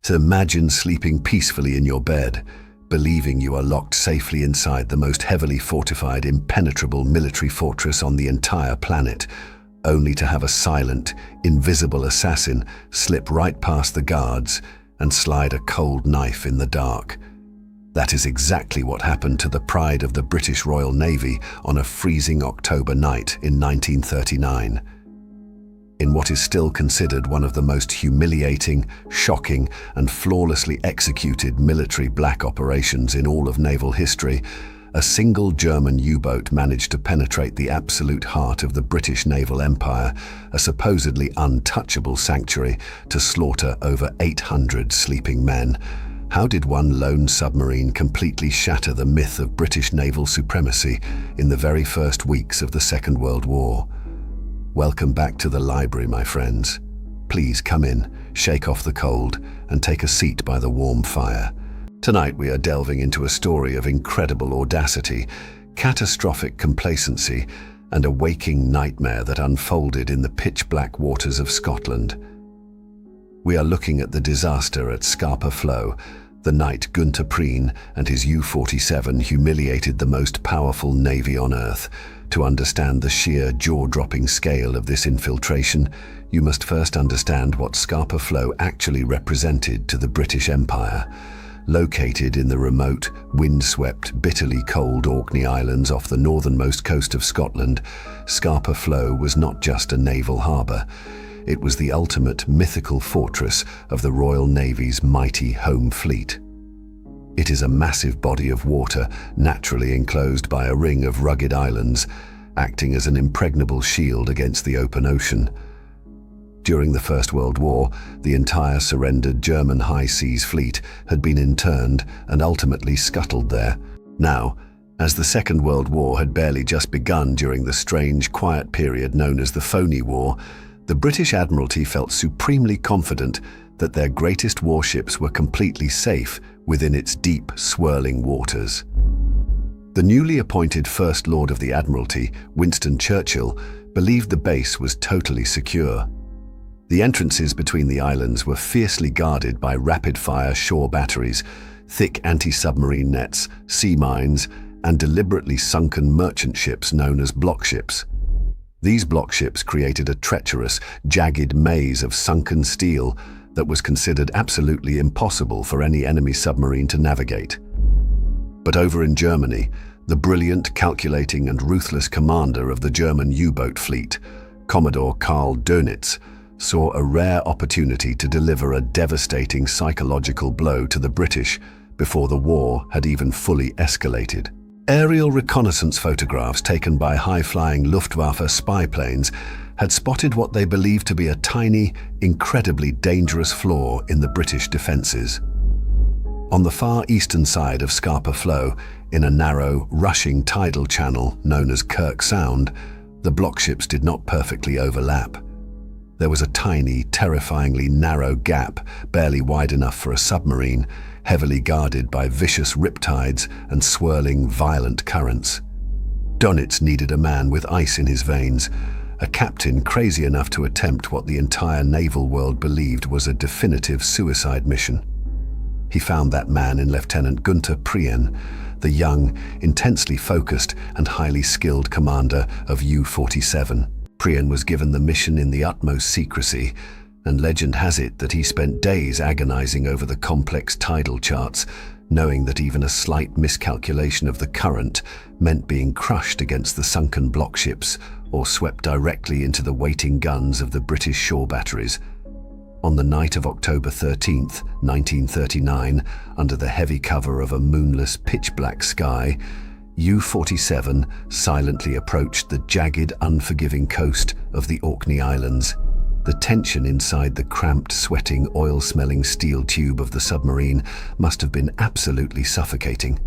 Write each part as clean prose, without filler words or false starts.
So imagine sleeping peacefully in your bed, believing you are locked safely inside the most heavily fortified, impenetrable military fortress on the entire planet, only to have a silent, invisible assassin slip right past the guards and slide a cold knife in the dark. That is exactly what happened to the pride of the British Royal Navy on a freezing October night in 1939. In what is still considered one of the most humiliating, shocking, and flawlessly executed military black operations in all of naval history, a single German U-boat managed to penetrate the absolute heart of the British naval empire, a supposedly untouchable sanctuary, to slaughter over 800 sleeping men. How did one lone submarine completely shatter the myth of British naval supremacy in the very first weeks of the Second World War? Welcome back to the library, my friends. Please come in, shake off the cold, and take a seat by the warm fire. Tonight we are delving into a story of incredible audacity, catastrophic complacency, and a waking nightmare that unfolded in the pitch-black waters of Scotland. We are looking at the disaster at Scapa Flow, the night Günther Prien and his U-47 humiliated the most powerful navy on Earth. To understand the sheer jaw-dropping scale of this infiltration, you must first understand what Scapa Flow actually represented to the British Empire. Located in the remote, windswept, bitterly cold Orkney Islands off the northernmost coast of Scotland, Scapa Flow was not just a naval harbour. It was the ultimate mythical fortress of the Royal Navy's mighty home fleet. It is a massive body of water naturally enclosed by a ring of rugged islands, acting as an impregnable shield against the open ocean. During the First World War, the entire surrendered German high seas fleet had been interned and ultimately scuttled there. Now, as the Second World War had barely just begun during the strange, quiet period known as the Phoney War, the British Admiralty felt supremely confident that their greatest warships were completely safe within its deep, swirling waters. The newly appointed First Lord of the Admiralty, Winston Churchill, believed the base was totally secure. The entrances between the islands were fiercely guarded by rapid-fire shore batteries, thick anti-submarine nets, sea mines, and deliberately sunken merchant ships known as blockships. These blockships created a treacherous, jagged maze of sunken steel that was considered absolutely impossible for any enemy submarine to navigate. But over in Germany, the brilliant, calculating, and ruthless commander of the German U-boat fleet, Commodore Karl Dönitz, saw a rare opportunity to deliver a devastating psychological blow to the British before the war had even fully escalated. Aerial reconnaissance photographs taken by high-flying Luftwaffe spy planes had spotted what they believed to be a tiny, incredibly dangerous flaw in the British defences. On the far eastern side of Scapa Flow, in a narrow, rushing tidal channel known as Kirk Sound, the blockships did not perfectly overlap. There was a tiny, terrifyingly narrow gap, barely wide enough for a submarine, heavily guarded by vicious riptides and swirling, violent currents. Dönitz needed a man with ice in his veins, a captain crazy enough to attempt what the entire naval world believed was a definitive suicide mission. He found that man in Lieutenant Günther Prien, the young, intensely focused and highly skilled commander of U-47. Prien was given the mission in the utmost secrecy, and legend has it that he spent days agonizing over the complex tidal charts, knowing that even a slight miscalculation of the current meant being crushed against the sunken blockships or swept directly into the waiting guns of the British shore batteries. On the night of October 13th, 1939, under the heavy cover of a moonless, pitch-black sky, U-47 silently approached the jagged, unforgiving coast of the Orkney Islands. The tension inside the cramped, sweating, oil-smelling steel tube of the submarine must have been absolutely suffocating.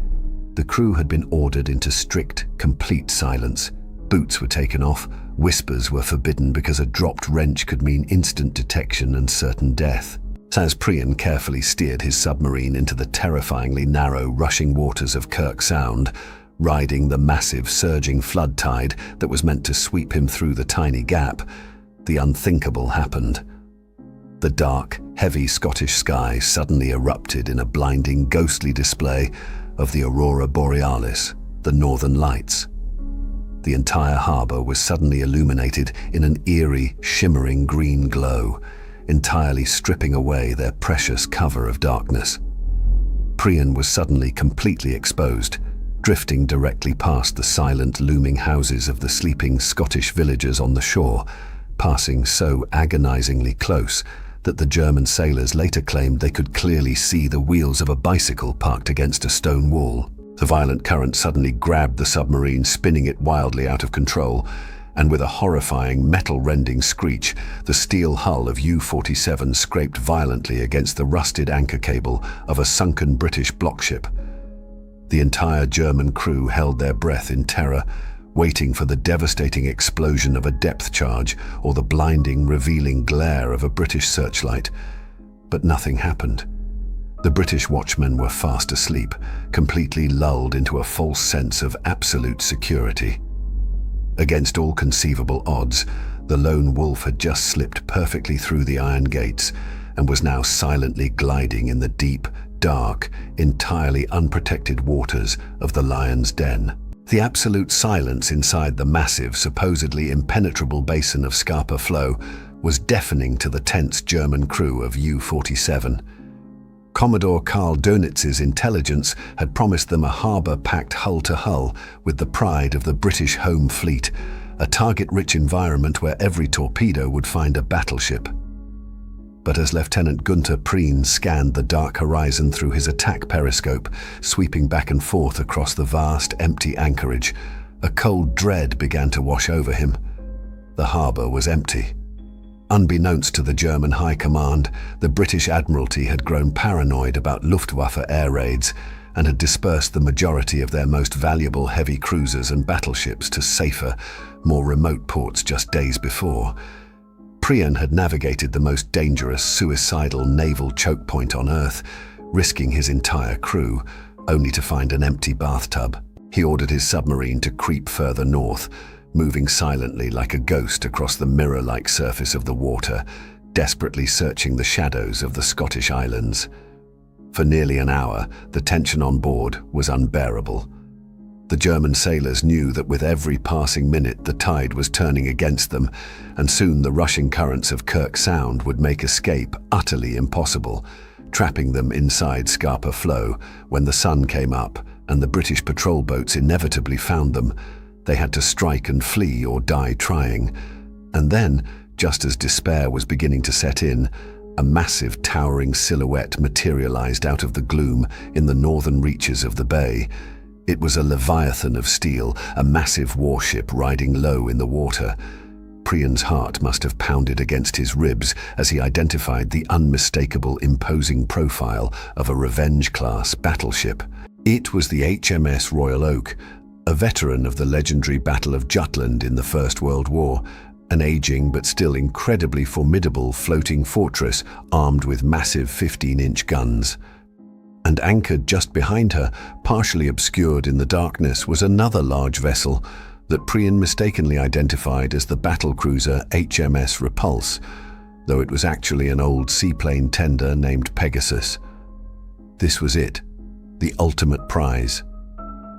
The crew had been ordered into strict, complete silence. Boots were taken off, whispers were forbidden because a dropped wrench could mean instant detection and certain death. As Prien carefully steered his submarine into the terrifyingly narrow, rushing waters of Kirk Sound, riding the massive, surging flood tide that was meant to sweep him through the tiny gap, the unthinkable happened. The dark, heavy Scottish sky suddenly erupted in a blinding, ghostly display of the aurora borealis, the northern lights. The entire harbour was suddenly illuminated in an eerie, shimmering green glow, entirely stripping away their precious cover of darkness. Priam was suddenly completely exposed, drifting directly past the silent, looming houses of the sleeping Scottish villagers on the shore, passing so agonizingly close that the German sailors later claimed they could clearly see the wheels of a bicycle parked against a stone wall. The violent current suddenly grabbed the submarine, spinning it wildly out of control, and with a horrifying, metal-rending screech, the steel hull of U-47 scraped violently against the rusted anchor cable of a sunken British blockship. The entire German crew held their breath in terror, waiting for the devastating explosion of a depth charge or the blinding, revealing glare of a British searchlight. But nothing happened. The British watchmen were fast asleep, completely lulled into a false sense of absolute security. Against all conceivable odds, the lone wolf had just slipped perfectly through the iron gates and was now silently gliding in the deep, dark, entirely unprotected waters of the Lion's Den. The absolute silence inside the massive, supposedly impenetrable basin of Scapa Flow was deafening to the tense German crew of U-47. Commodore Karl Dönitz's intelligence had promised them a harbour packed hull to hull with the pride of the British home fleet, a target-rich environment where every torpedo would find a battleship. But as Lieutenant Gunther Prien scanned the dark horizon through his attack periscope, sweeping back and forth across the vast, empty anchorage, a cold dread began to wash over him. The harbour was empty. Unbeknownst to the German High Command, the British Admiralty had grown paranoid about Luftwaffe air raids and had dispersed the majority of their most valuable heavy cruisers and battleships to safer, more remote ports just days before. Prien had navigated the most dangerous, suicidal naval choke point on Earth, risking his entire crew, only to find an empty bathtub. He ordered his submarine to creep further north, moving silently like a ghost across the mirror-like surface of the water, desperately searching the shadows of the Scottish islands. For nearly an hour, the tension on board was unbearable. The German sailors knew that with every passing minute the tide was turning against them, and soon the rushing currents of Kirk Sound would make escape utterly impossible, trapping them inside Scapa Flow. When the sun came up and the British patrol boats inevitably found them, they had to strike and flee or die trying. And then, just as despair was beginning to set in, a massive towering silhouette materialized out of the gloom in the northern reaches of the bay. It was a leviathan of steel, a massive warship riding low in the water. Prien's heart must have pounded against his ribs as he identified the unmistakable, imposing profile of a Revenge-class battleship. It was the HMS Royal Oak, a veteran of the legendary Battle of Jutland in the First World War, an aging but still incredibly formidable floating fortress armed with massive 15-inch guns. And anchored just behind her, partially obscured in the darkness, was another large vessel that Prien mistakenly identified as the battlecruiser HMS Repulse, though it was actually an old seaplane tender named Pegasus. This was it, the ultimate prize.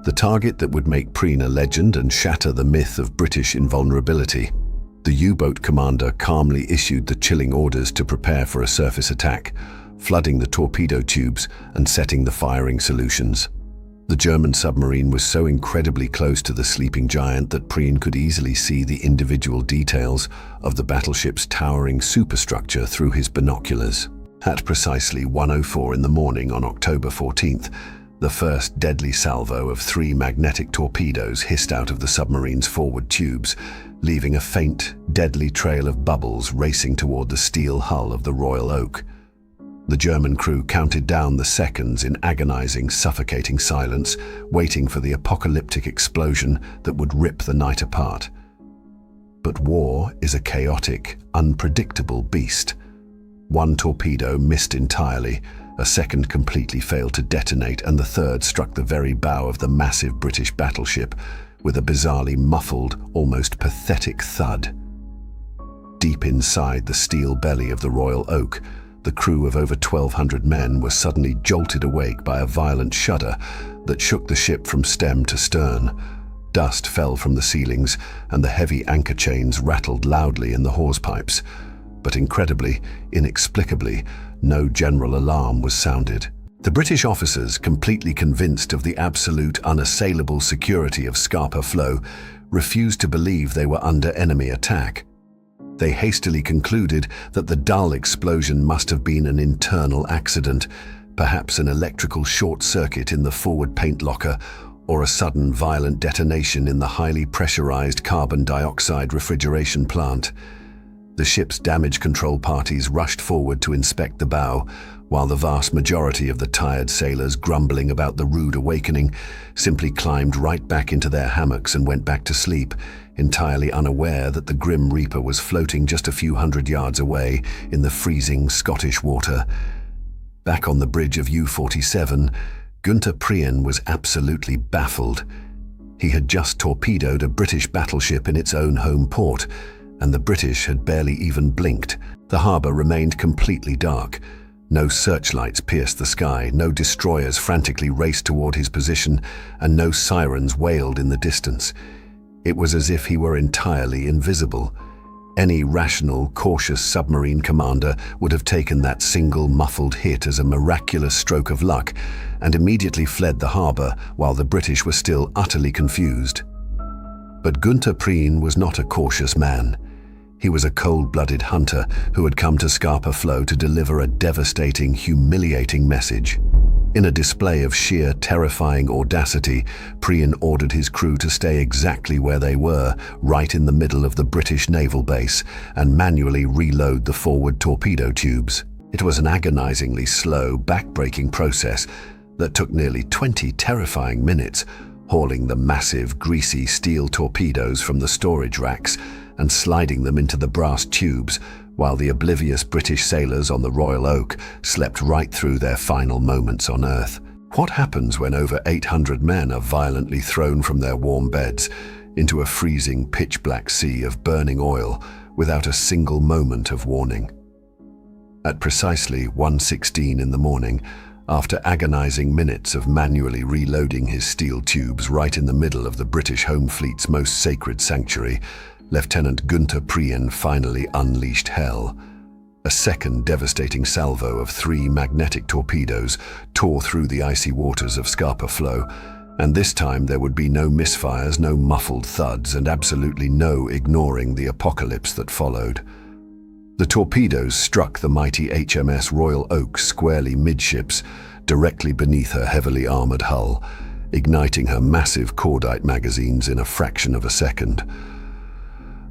The target that would make Prien a legend and shatter the myth of British invulnerability. The U-boat commander calmly issued the chilling orders to prepare for a surface attack, flooding the torpedo tubes and setting the firing solutions. The German submarine was so incredibly close to the sleeping giant that Prien could easily see the individual details of the battleship's towering superstructure through his binoculars. At precisely 1:04 in the morning on October 14th, the first deadly salvo of 3 magnetic torpedoes hissed out of the submarine's forward tubes, leaving a faint, deadly trail of bubbles racing toward the steel hull of the Royal Oak. The German crew counted down the seconds in agonizing, suffocating silence, waiting for the apocalyptic explosion that would rip the night apart. But war is a chaotic, unpredictable beast. One torpedo missed entirely, a second completely failed to detonate, and the third struck the very bow of the massive British battleship with a bizarrely muffled, almost pathetic thud. deep inside the steel belly of the Royal Oak, the crew of over 1,200 men were suddenly jolted awake by a violent shudder that shook the ship from stem to stern. Dust fell from the ceilings, and the heavy anchor chains rattled loudly in the hawse-pipes. But incredibly, inexplicably, no general alarm was sounded. The British officers, completely convinced of the absolute, unassailable security of Scapa Flow, refused to believe they were under enemy attack. They hastily concluded that the dull explosion must have been an internal accident, perhaps an electrical short circuit in the forward paint locker, or a sudden violent detonation in the highly pressurized carbon dioxide refrigeration plant. The ship's damage control parties rushed forward to inspect the bow, while the vast majority of the tired sailors, grumbling about the rude awakening, simply climbed right back into their hammocks and went back to sleep, entirely unaware that the Grim Reaper was floating just a few hundred yards away in the freezing Scottish water. Back on the bridge of U-47, Gunther Prien was absolutely baffled. He had just torpedoed a British battleship in its own home port, and the British had barely even blinked. The harbour remained completely dark. No searchlights pierced the sky, no destroyers frantically raced toward his position, and no sirens wailed in the distance. It was as if he were entirely invisible. Any rational, cautious submarine commander would have taken that single muffled hit as a miraculous stroke of luck and immediately fled the harbour while the British were still utterly confused. But Gunther Prien was not a cautious man. He was a cold-blooded hunter who had come to Scapa Flow to deliver a devastating, humiliating message. In a display of sheer, terrifying audacity, Prien ordered his crew to stay exactly where they were, right in the middle of the British naval base, and manually reload the forward torpedo tubes. It was an agonizingly slow, back-breaking process that took nearly 20 terrifying minutes, hauling the massive, greasy steel torpedoes from the storage racks and sliding them into the brass tubes, while the oblivious British sailors on the Royal Oak slept right through their final moments on Earth. What happens when over 800 men are violently thrown from their warm beds into a freezing, pitch-black sea of burning oil without a single moment of warning? At precisely 1:16 in the morning, after agonizing minutes of manually reloading his steel tubes right in the middle of the British Home Fleet's most sacred sanctuary, Lieutenant Gunther Prien finally unleashed hell. A second devastating salvo of 3 magnetic torpedoes tore through the icy waters of Scapa Flow, and this time there would be no misfires, no muffled thuds, and absolutely no ignoring the apocalypse that followed. The torpedoes struck the mighty HMS Royal Oak squarely midships, directly beneath her heavily armoured hull, igniting her massive cordite magazines in a fraction of a second.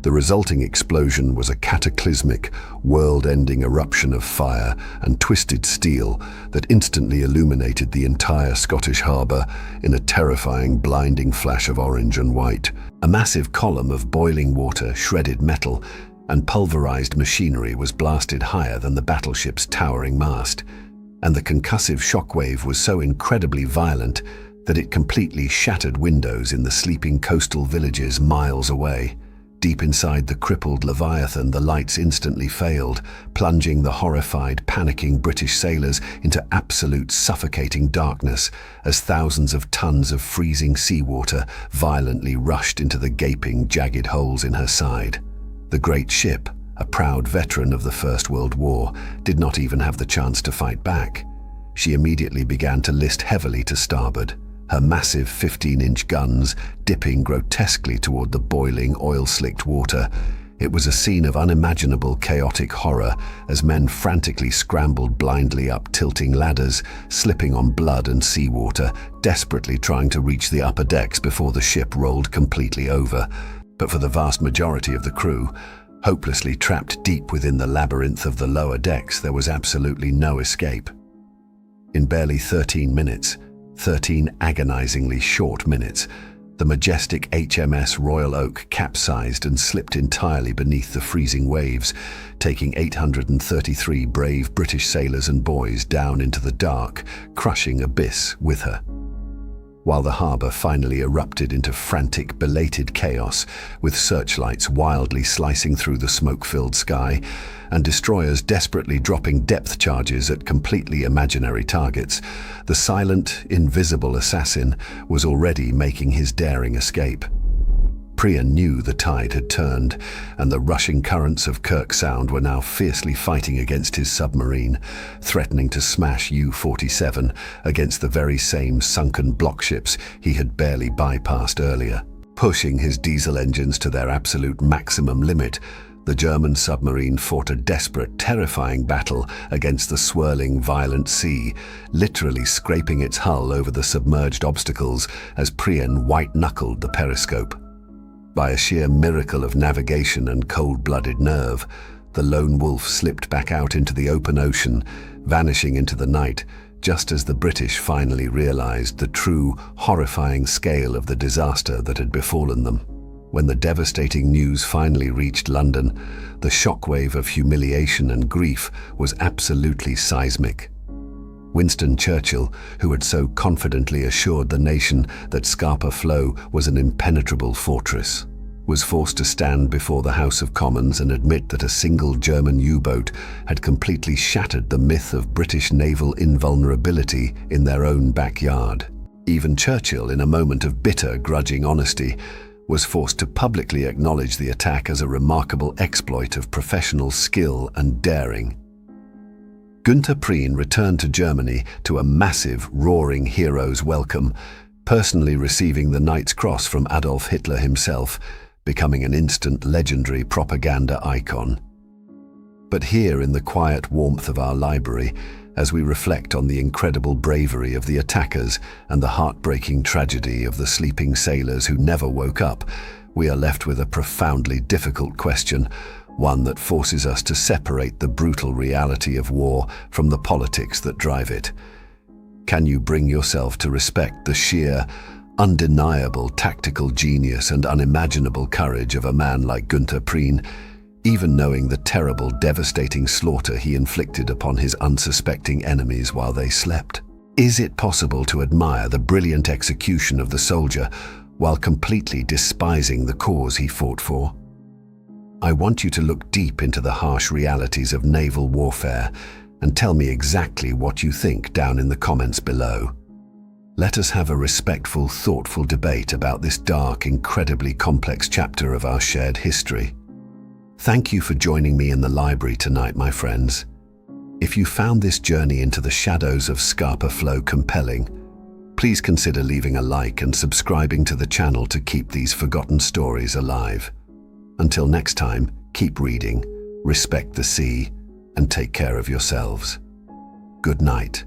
The resulting explosion was a cataclysmic, world-ending eruption of fire and twisted steel that instantly illuminated the entire Scottish harbour in a terrifying, blinding flash of orange and white. A massive column of boiling water, shredded metal, and pulverized machinery was blasted higher than the battleship's towering mast, and the concussive shockwave was so incredibly violent that it completely shattered windows in the sleeping coastal villages miles away. Deep inside the crippled Leviathan, the lights instantly failed, plunging the horrified, panicking British sailors into absolute suffocating darkness as thousands of tons of freezing seawater violently rushed into the gaping, jagged holes in her side. The great ship, a proud veteran of the First World War, did not even have the chance to fight back. She immediately began to list heavily to starboard, her massive 15-inch guns dipping grotesquely toward the boiling, oil-slicked water. It was a scene of unimaginable chaotic horror as men frantically scrambled blindly up tilting ladders, slipping on blood and seawater, desperately trying to reach the upper decks before the ship rolled completely over. But for the vast majority of the crew, hopelessly trapped deep within the labyrinth of the lower decks, there was absolutely no escape. In barely 13 minutes, 13 agonizingly short minutes, the majestic HMS Royal Oak capsized and slipped entirely beneath the freezing waves, taking 833 brave British sailors and boys down into the dark, crushing abyss with her. while the harbor finally erupted into frantic, belated chaos, with searchlights wildly slicing through the smoke-filled sky and destroyers desperately dropping depth charges at completely imaginary targets. The silent, invisible assassin was already making his daring escape. Priyan knew the tide had turned, and the rushing currents of Kirk Sound were now fiercely fighting against his submarine, threatening to smash U-47 against the very same sunken blockships he had barely bypassed earlier. Pushing his diesel engines to their absolute maximum limit, the German submarine fought a desperate, terrifying battle against the swirling, violent sea, literally scraping its hull over the submerged obstacles as Priyan white-knuckled the periscope. By a sheer miracle of navigation and cold-blooded nerve, the lone wolf slipped back out into the open ocean, vanishing into the night, just as the British finally realized the true, horrifying scale of the disaster that had befallen them. When the devastating news finally reached London, the shockwave of humiliation and grief was absolutely seismic. Winston Churchill, who had so confidently assured the nation that Scapa Flow was an impenetrable fortress, was forced to stand before the House of Commons and admit that a single German U-boat had completely shattered the myth of British naval invulnerability in their own backyard. Even Churchill, in a moment of bitter, grudging honesty, was forced to publicly acknowledge the attack as a remarkable exploit of professional skill and daring. Günther Prien returned to Germany to a massive, roaring hero's welcome, personally receiving the Knight's Cross from Adolf Hitler himself, becoming an instant legendary propaganda icon. But here in the quiet warmth of our library, as we reflect on the incredible bravery of the attackers and the heartbreaking tragedy of the sleeping sailors who never woke up, we are left with a profoundly difficult question, one that forces us to separate the brutal reality of war from the politics that drive it. Can you bring yourself to respect the sheer, undeniable tactical genius and unimaginable courage of a man like Günther Prien, even knowing the terrible, devastating slaughter he inflicted upon his unsuspecting enemies while they slept? Is it possible to admire the brilliant execution of the soldier while completely despising the cause he fought for? I want you to look deep into the harsh realities of naval warfare and tell me exactly what you think down in the comments below. Let us have a respectful, thoughtful debate about this dark, incredibly complex chapter of our shared history. Thank you for joining me in the library tonight, my friends. If you found this journey into the shadows of Scapa Flow compelling, please consider leaving a like and subscribing to the channel to keep these forgotten stories alive. Until next time, keep reading, respect the sea, and take care of yourselves. Good night.